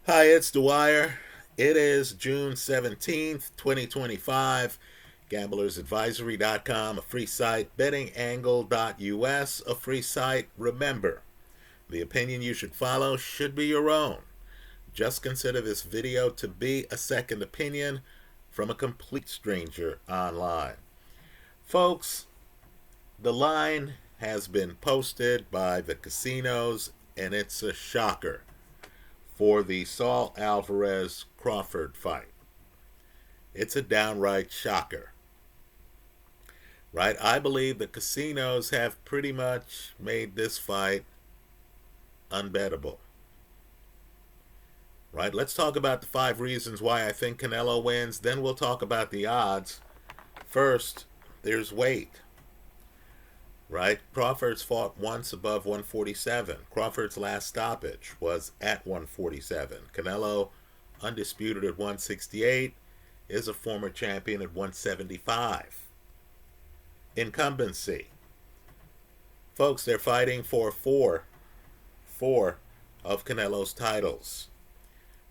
Hi, it's Dwyer. It is June 17th, 2025. GamblersAdvisory.com, a free site. BettingAngle.us, a free site. Remember, the opinion you should follow should be your own. Just consider this video to be a second opinion from a complete stranger online. Folks, the line has been posted by the casinos, and it's a shocker for the Saul Alvarez Crawford fight. It's a downright shocker, right? I believe the casinos have pretty much made this fight unbettable, right? Let's talk about the 5 reasons why I think Canelo wins. Then we'll talk about the odds. First, there's weight, right? Crawford's fought once above 147. Crawford's last stoppage was at 147. Canelo, undisputed at 168, is a former champion at 175. Incumbency. Folks, they're fighting for four of Canelo's titles.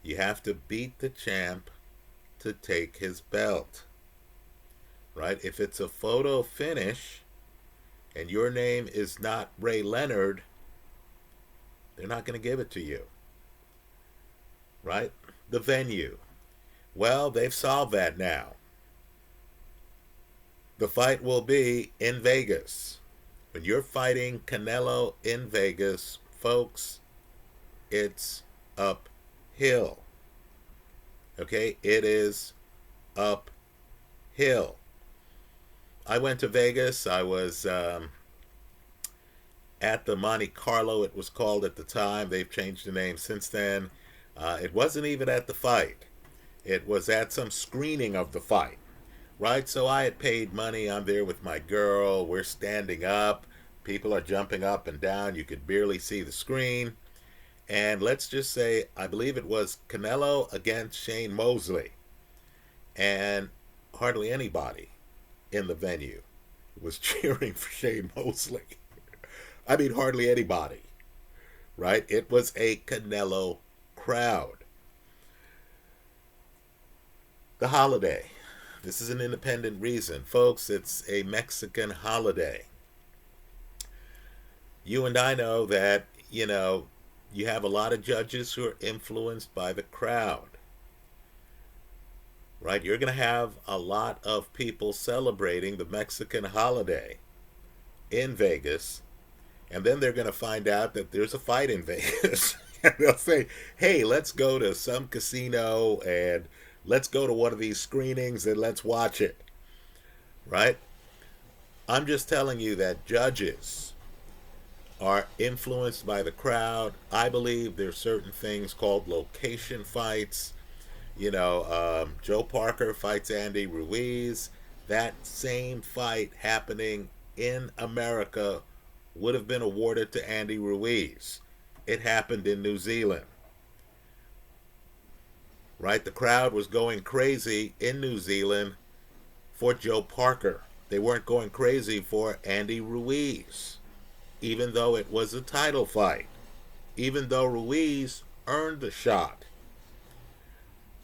You have to beat the champ to take his belt, right? If it's a photo finish and your name is not Ray Leonard, they're not going to give it to you, right? The venue. Well, they've solved that now. The fight will be in Vegas. When you're fighting Canelo in Vegas, folks, it's uphill. Okay? It is uphill. I went to Vegas. I was at the Monte Carlo, it was called at the time. They've changed the name since then. It wasn't even at the fight. It was at some screening of the fight, right? So I had paid money. I'm there with my girl. We're standing up. People are jumping up and down. You could barely see the screen. And let's just say, I believe it was Canelo against Shane Mosley. And hardly anybody in the venue was cheering for Shane Mosley. I mean, hardly anybody, right? It was a Canelo crowd. The holiday. This is an independent reason. Folks, it's a Mexican holiday. You and I know that, you have a lot of judges who are influenced by the crowd, right? You're going to have a lot of people celebrating the Mexican holiday in Vegas, and then they're going to find out that there's a fight in Vegas. And they'll say, hey, let's go to some casino and let's go to one of these screenings and let's watch it, right? I'm just telling you that judges are influenced by the crowd. I believe there's certain things called location fights. Joe Parker fights Andy Ruiz. That same fight happening in America would have been awarded to Andy Ruiz. It happened in New Zealand, right? The crowd was going crazy in New Zealand for Joe Parker. They weren't going crazy for Andy Ruiz, even though it was a title fight, even though Ruiz earned the shot,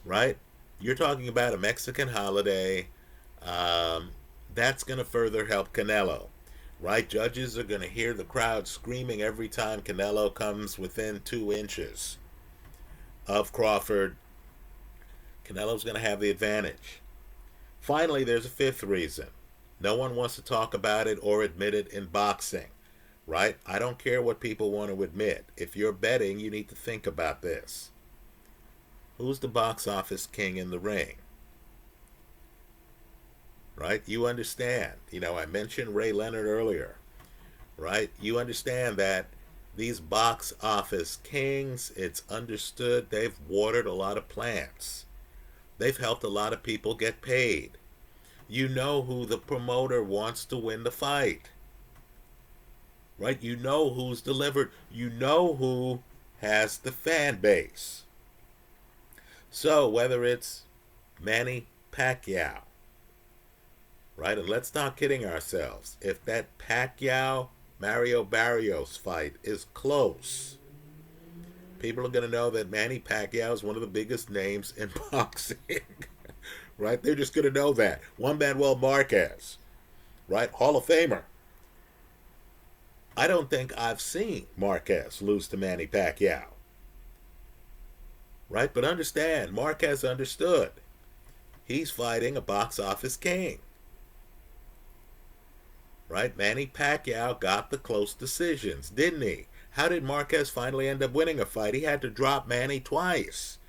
right? You're talking about a Mexican holiday. That's going to further help Canelo, right? Judges are going to hear the crowd screaming every time Canelo comes within 2 inches of Crawford. Canelo's going to have the advantage. Finally, there's a 5th reason. No one wants to talk about it or admit it in boxing, right? I don't care what people want to admit. If you're betting, you need to think about this. Who's the box office king in the ring? Right? You understand. I mentioned Ray Leonard earlier, right? You understand that these box office kings, it's understood they've watered a lot of plants. They've helped a lot of people get paid. You know who the promoter wants to win the fight, right? You know who's delivered. You know who has the fan base. So whether it's Manny Pacquiao, right? And let's not kidding ourselves. If that Pacquiao Mario Barrios fight is close, People are going to know that Manny Pacquiao is one of the biggest names in boxing. Right? They're just going to know that. Juan Manuel Marquez, right? Hall of Famer. I don't think I've seen Marquez lose to Manny Pacquiao. Right? But understand, Marquez understood. He's fighting a box office king. Right? Manny Pacquiao got the close decisions, didn't he? How did Marquez finally end up winning a fight? He had to drop Manny twice.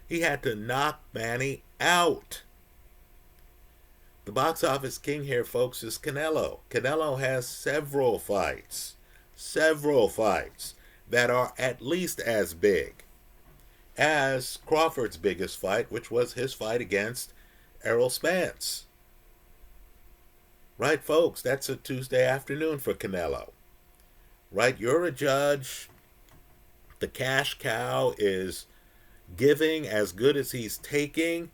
He had to knock Manny out. The box office king here, folks, is Canelo. Canelo has several fights that are at least as big as Crawford's biggest fight, which was his fight against Errol Spence. Right, folks? That's a Tuesday afternoon for Canelo. Right? You're a judge. The cash cow is giving as good as he's taking.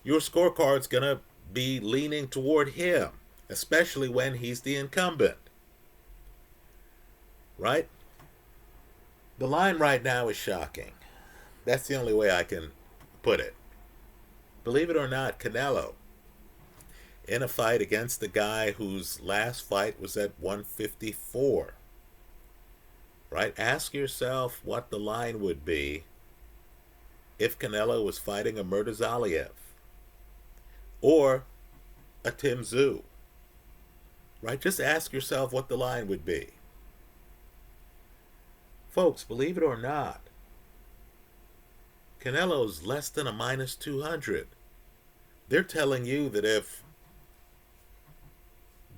Your scorecard's going to be leaning toward him, especially when he's the incumbent. Right? The line right now is shocking. That's the only way I can put it. Believe it or not, Canelo, in a fight against the guy whose last fight was at 154. Right? Ask yourself what the line would be if Canelo was fighting a Murtazaliev or a Tim Tszyu. Right? Just ask yourself what the line would be. Folks, believe it or not, Canelo's less than a minus 200. They're telling you that if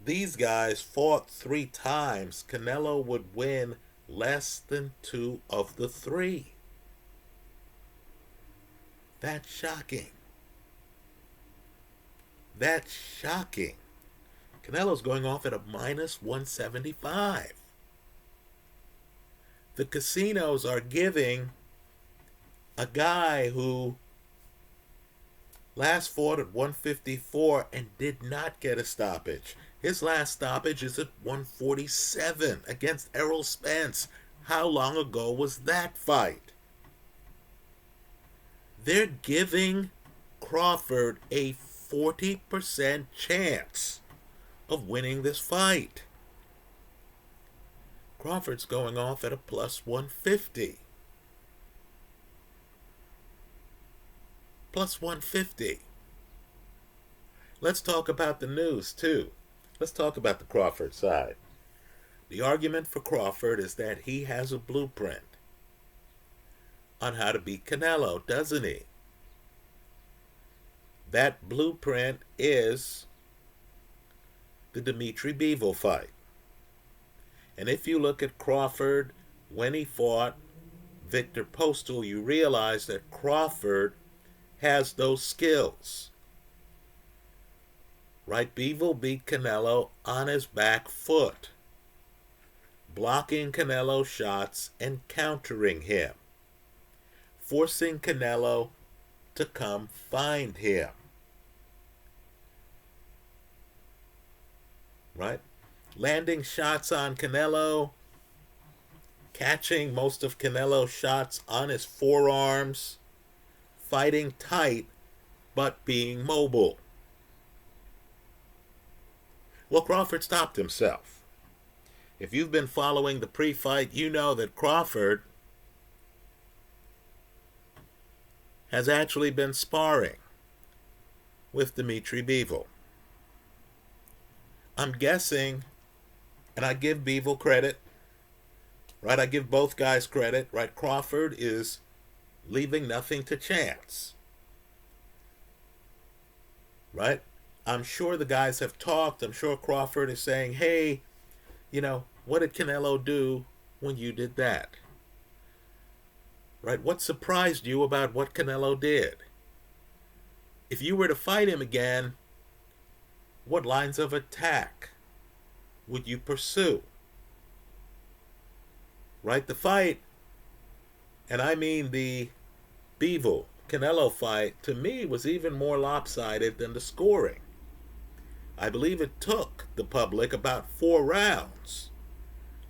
these guys fought 3 times, Canelo would win less than 2 of the 3. That's shocking. That's shocking. Canelo's going off at a minus 175. The casinos are giving a guy who last fought at 154 and did not get a stoppage. His last stoppage is at 147 against Errol Spence. How long ago was that fight? They're giving Crawford a 40% chance of winning this fight. Crawford's going off at a plus 150. Plus 150. Let's talk about the news, too. Let's talk about the Crawford side. The argument for Crawford is that he has a blueprint on how to beat Canelo, doesn't he? That blueprint is the Dimitri Bivol fight. And if you look at Crawford when he fought Victor Postal, you realize that Crawford has those skills. Right? Bivol beat Canelo on his back foot, blocking Canelo's shots and countering him, forcing Canelo to come find him. Right? Landing shots on Canelo, catching most of Canelo's shots on his forearms, fighting tight, but being mobile. Well, Crawford stopped himself. If you've been following the pre-fight, you know that Crawford has actually been sparring with Dimitri Bivol. I'm guessing, and I give Bivol credit, right? I give both guys credit, right? Crawford is leaving nothing to chance, right? I'm sure the guys have talked. I'm sure Crawford is saying, hey, what did Canelo do when you did that? Right? What surprised you about what Canelo did? If you were to fight him again, what lines of attack would you pursue? Right? The fight, and I mean the Bivol-Canelo fight, to me was even more lopsided than the scoring. I believe it took the public about 4 rounds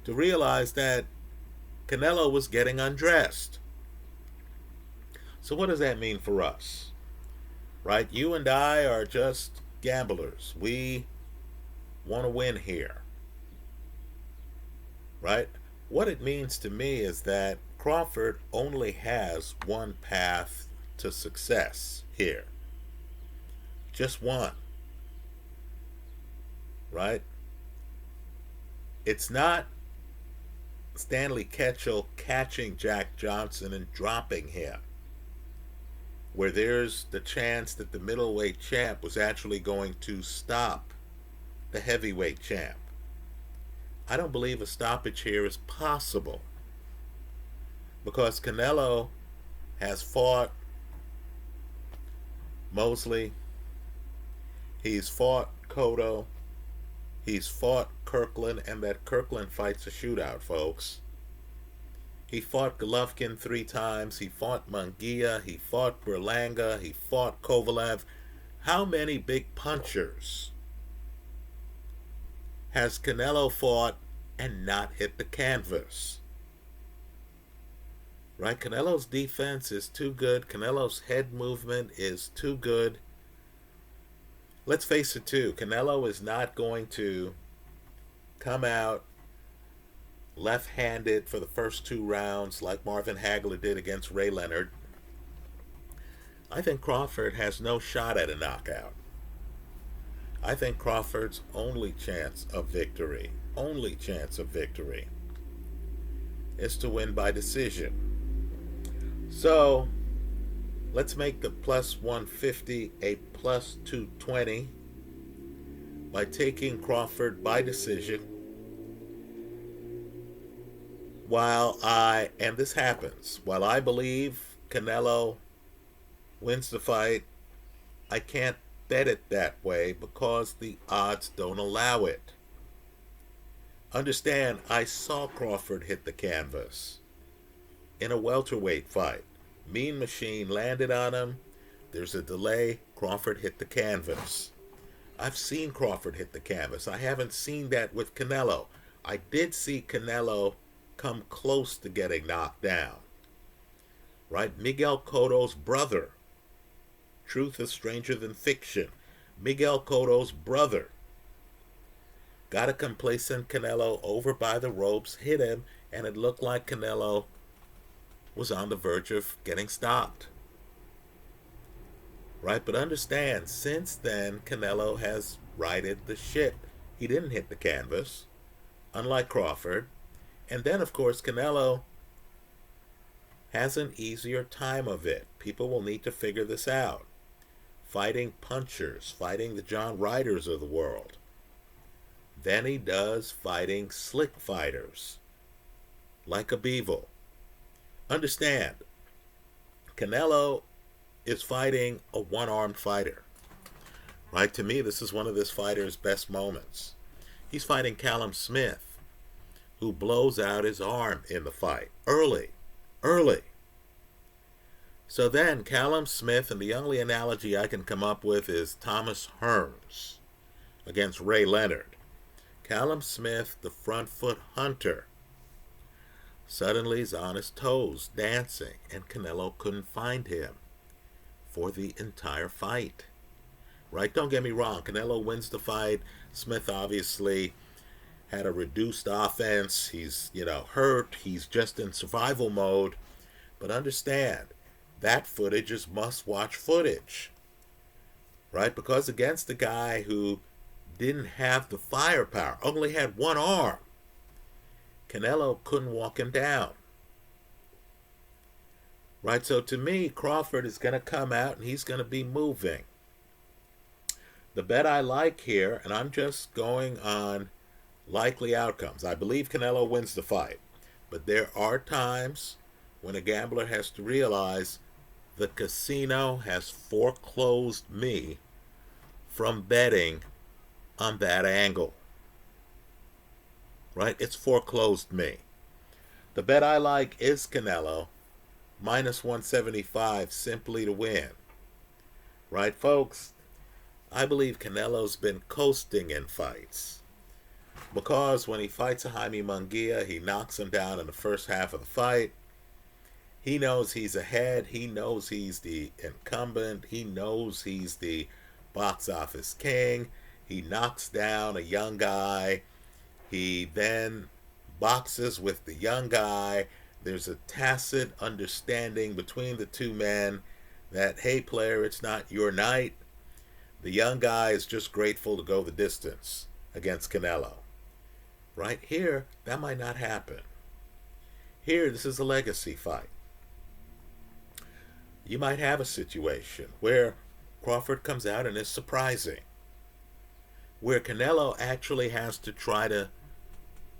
to realize that Canelo was getting undressed. So what does that mean for us? Right? You and I are just gamblers. We want to win here. Right? What it means to me is that Crawford only has one path to success here. Just one. Right? It's not Stanley Ketchel catching Jack Johnson and dropping him, where there's the chance that the middleweight champ was actually going to stop the heavyweight champ. I don't believe a stoppage here is possible, because Canelo has fought Mosley, he's fought Cotto, he's fought Kirkland, and that Kirkland fight's a shootout, folks. He fought Golovkin 3 times, he fought Munguia, he fought Berlanga, he fought Kovalev. How many big punchers has Canelo fought and not hit the canvas? Right? Canelo's defense is too good. Canelo's head movement is too good. Let's face it too, Canelo is not going to come out left-handed for the first 2 rounds like Marvin Hagler did against Ray Leonard. I think Crawford has no shot at a knockout. I think Crawford's only chance of victory is to win by decision. So let's make the plus 150 a plus 220 by taking Crawford by decision. While I believe Canelo wins the fight, I can't bet it that way because the odds don't allow it. Understand, I saw Crawford hit the canvas in a welterweight fight. Mean Machine landed on him. There's a delay. Crawford hit the canvas. I've seen Crawford hit the canvas. I haven't seen that with Canelo. I did see Canelo come close to getting knocked down. Right? Miguel Cotto's brother. Truth is stranger than fiction. Miguel Cotto's brother got a complacent Canelo over by the ropes, hit him, and it looked like Canelo was on the verge of getting stopped. Right? But understand, since then, Canelo has righted the ship. He didn't hit the canvas, unlike Crawford. And then, of course, Canelo has an easier time of it. People will need to figure this out. Fighting punchers, fighting the John Ryders of the world, than he does fighting slick fighters like a Bivol. Understand, Canelo is fighting a one-armed fighter. Right? To me, this is one of this fighter's best moments. He's fighting Callum Smith, who blows out his arm in the fight early. So then Callum Smith, and the only analogy I can come up with is Thomas Hearns against Ray Leonard. Callum Smith, the front foot hunter, suddenly is on his toes dancing, and Canelo couldn't find him for the entire fight. Right? Don't get me wrong, Canelo wins the fight. Smith obviously had a reduced offense. He's, hurt. He's just in survival mode. But understand, that footage is must-watch footage. Right? Because against a guy who didn't have the firepower, only had one arm, Canelo couldn't walk him down. Right? So to me, Crawford is going to come out and he's going to be moving. The bet I like here, and I'm just going on likely outcomes. I believe Canelo wins the fight. But there are times when a gambler has to realize the casino has foreclosed me from betting on that angle. Right? It's foreclosed me. The bet I like is Canelo, minus 175, simply to win. Right, folks? I believe Canelo's been coasting in fights. Because when he fights Jaime Munguia, he knocks him down in the first half of the fight. He knows he's ahead. He knows he's the incumbent. He knows he's the box office king. He knocks down a young guy. He then boxes with the young guy. There's a tacit understanding between the two men that, hey, player, it's not your night. The young guy is just grateful to go the distance against Canelo. Right here, that might not happen. Here, this is a legacy fight. You might have a situation where Crawford comes out and is surprising, where Canelo actually has to try to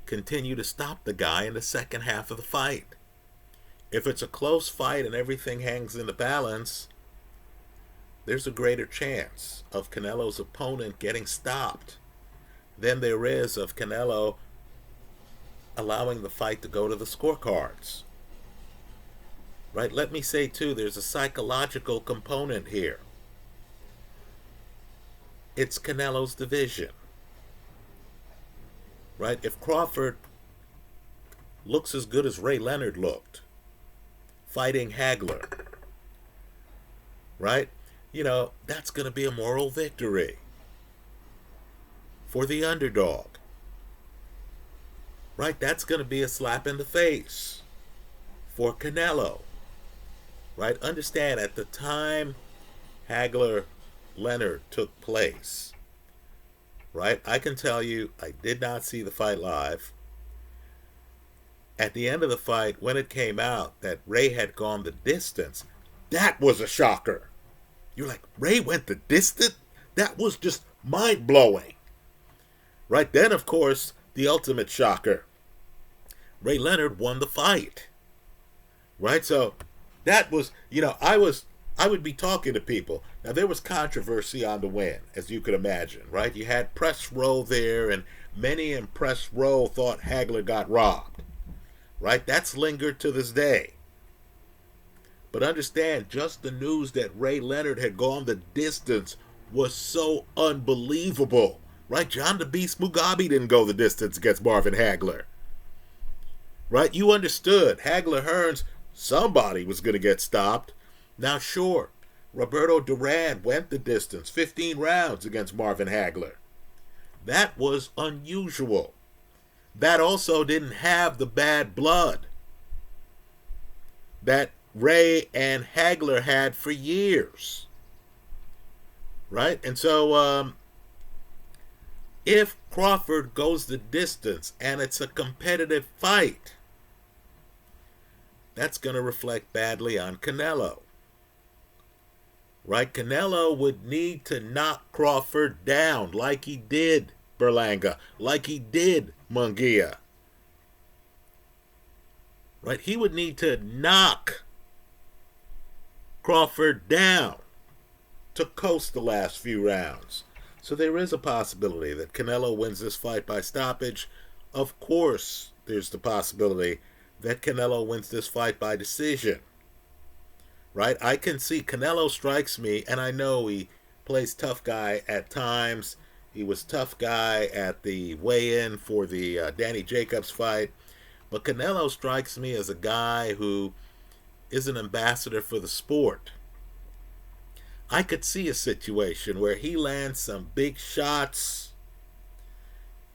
continue to stop the guy in the second half of the fight. If it's a close fight and everything hangs in the balance, there's a greater chance of Canelo's opponent getting stopped than there is of Canelo allowing the fight to go to the scorecards. Right? Let me say, too, there's a psychological component here. It's Canelo's division. Right? If Crawford looks as good as Ray Leonard looked fighting Hagler, right? You know, that's going to be a moral victory for the underdog. Right? That's going to be a slap in the face for Canelo. Right? Understand, at the time Hagler Leonard took place, right? I can tell you, I did not see the fight live. At the end of the fight, when it came out that Ray had gone the distance, that was a shocker. You're like, Ray went the distance? That was just mind-blowing. Right? Then, of course, the ultimate shocker. Ray Leonard won the fight. Right? So that was, you know, I would be talking to people. Now, there was controversy on the win, as you could imagine, right? You had press row there, and many in press row thought Hagler got robbed, right? That's lingered to this day. But understand, just the news that Ray Leonard had gone the distance was so unbelievable, right? John the Beast Mugabe didn't go the distance against Marvin Hagler, right? You understood Hagler Hearns, somebody was going to get stopped. Now, sure, Roberto Duran went the distance, 15 rounds against Marvin Hagler. That was unusual. That also didn't have the bad blood that Ray and Hagler had for years. Right? And so, if Crawford goes the distance and it's a competitive fight, that's going to reflect badly on Canelo. Right? Canelo would need to knock Crawford down like he did Berlanga, like he did Munguia. Right? He would need to knock Crawford down to coast the last few rounds. So there is a possibility that Canelo wins this fight by stoppage. Of course, there's the possibility that Canelo wins this fight by decision. Right? I can see Canelo strikes me, and I know he plays tough guy at times. He was tough guy at the weigh-in for the Danny Jacobs fight. But Canelo strikes me as a guy who is an ambassador for the sport. I could see a situation where he lands some big shots.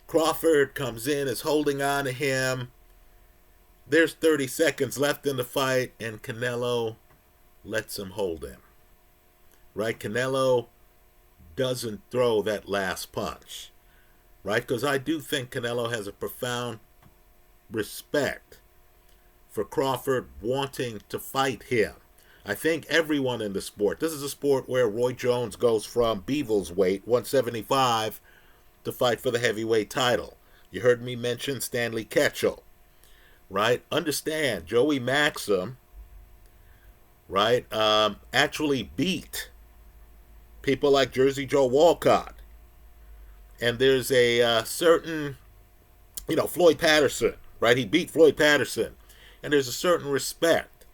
Crawford comes in, is holding on to him. There's 30 seconds left in the fight, and Canelo lets him hold him. Right? Canelo doesn't throw that last punch. Right? Because I do think Canelo has a profound respect for Crawford wanting to fight him. I think everyone in the sport, this is a sport where Roy Jones goes from Bevel's weight, 175, to fight for the heavyweight title. You heard me mention Stanley Ketchel. Right? Understand, Joey Maxim, right, actually beat people like Jersey Joe Walcott. And there's a certain, Floyd Patterson, right? He beat Floyd Patterson. And there's a certain respect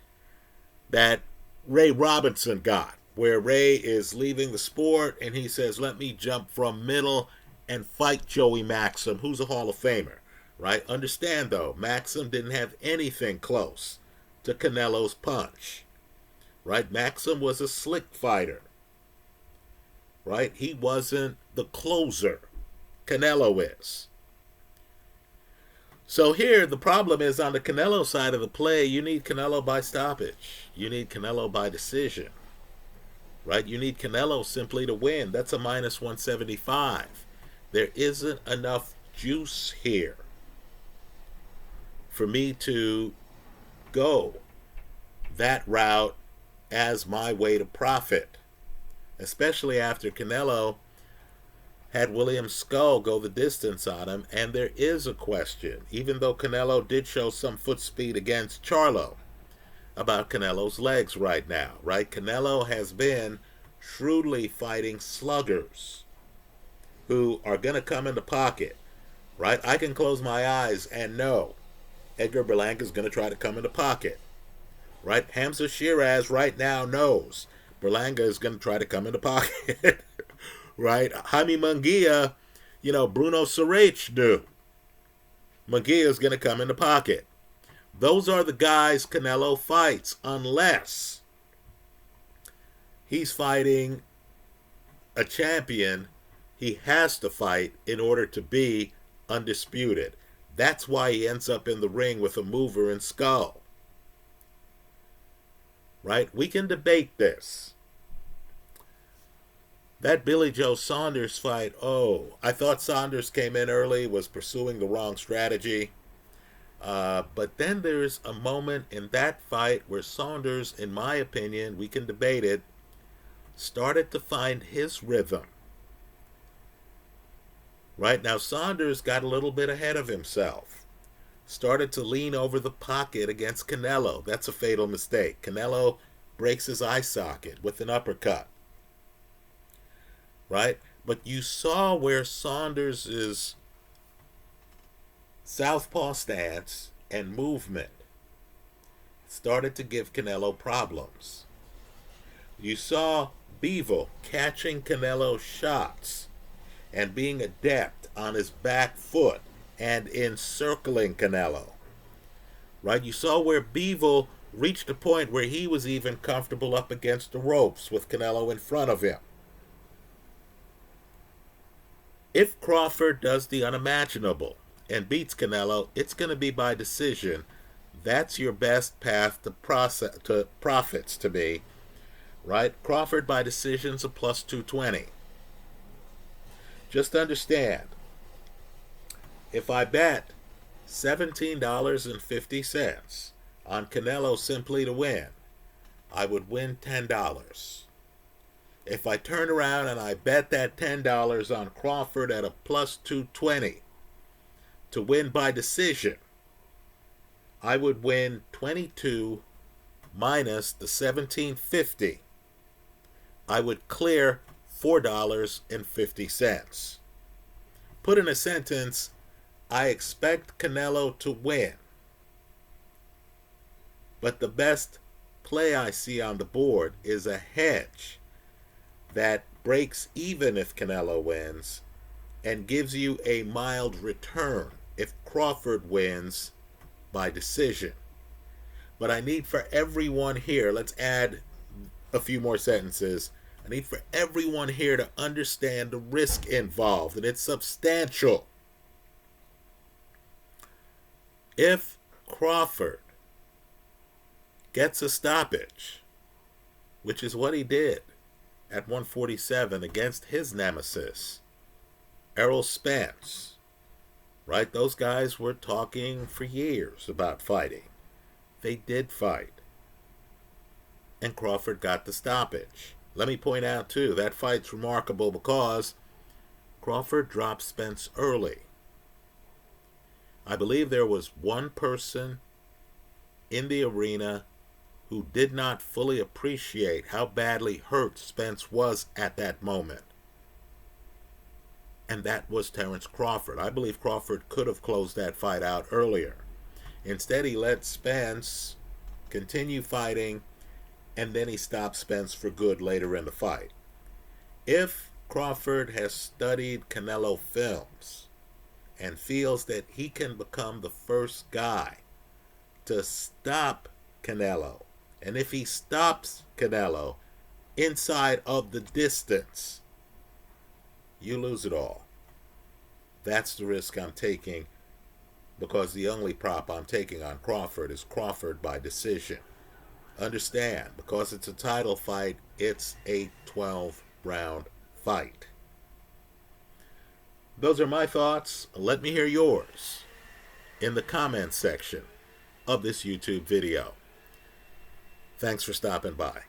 that Ray Robinson got, where Ray is leaving the sport and he says, let me jump from middle and fight Joey Maxim, who's a Hall of Famer, right? Understand, though, Maxim didn't have anything close to Canelo's punch, right? Maxim was a slick fighter, right? He wasn't the closer Canelo is. So here, the problem is on the Canelo side of the play, you need Canelo by stoppage. You need Canelo by decision, right? You need Canelo simply to win. That's a minus 175. There isn't enough juice here for me to go that route as my way to profit, especially after Canelo had William Skull go the distance on him. And there is a question, even though Canelo did show some foot speed against Charlo, about Canelo's legs right now, right? Canelo has been shrewdly fighting sluggers who are going to come in the pocket, right? I can close my eyes and know Edgar Berlanga is going to try to come in the pocket, right? Hamza Shiraz right now knows Berlanga is going to try to come in the pocket. Right? Jaime Munguia, Bruno Saraich knew Munguia is going to come in the pocket. Those are the guys Canelo fights, unless he's fighting a champion he has to fight in order to be undisputed. That's why he ends up in the ring with a mover and Skull. Right? We can debate this. That Billy Joe Saunders fight, I thought Saunders came in early, was pursuing the wrong strategy. But then there's a moment in that fight where Saunders, in my opinion, we can debate it, started to find his rhythm. Right now, Saunders got a little bit ahead of himself. Started to lean over the pocket against Canelo. That's a fatal mistake. Canelo breaks his eye socket with an uppercut. Right? But you saw where Saunders' southpaw stance and movement started to give Canelo problems. You saw Bivol catching Canelo's shots and being adept on his back foot and encircling Canelo. Right? You saw where Bivol reached a point where he was even comfortable up against the ropes with Canelo in front of him. If Crawford does the unimaginable and beats Canelo, it's going to be by decision. That's your best path to profits to me, right? Crawford by decision's a plus 220. Just understand, if I bet $17.50 on Canelo simply to win, I would win $10. If I turn around and I bet that $10 on Crawford at a plus 220 to win by decision, I would win 22 minus the $17.50. I would clear $4.50. Put in a sentence, I expect Canelo to win. But the best play I see on the board is a hedge that breaks even if Canelo wins and gives you a mild return if Crawford wins by decision. But I need for everyone here, let's add a few more sentences. I need for everyone here to understand the risk involved, and it's substantial. If Crawford gets a stoppage, which is what he did at 147 against his nemesis, Errol Spence, right? Those guys were talking for years about fighting. They did fight. And Crawford got the stoppage. Let me point out, too, that fight's remarkable because Crawford dropped Spence early. I believe there was one person in the arena who did not fully appreciate how badly hurt Spence was at that moment. And that was Terence Crawford. I believe Crawford could have closed that fight out earlier. Instead, he let Spence continue fighting, and then he stopped Spence for good later in the fight. If Crawford has studied Canelo films and feels that he can become the first guy to stop Canelo. And if he stops Canelo inside of the distance, you lose it all. That's the risk I'm taking, because the only prop I'm taking on Crawford is Crawford by decision. Understand, because it's a title fight, it's a 12-round fight. Those are my thoughts. Let me hear yours in the comments section of this YouTube video. Thanks for stopping by.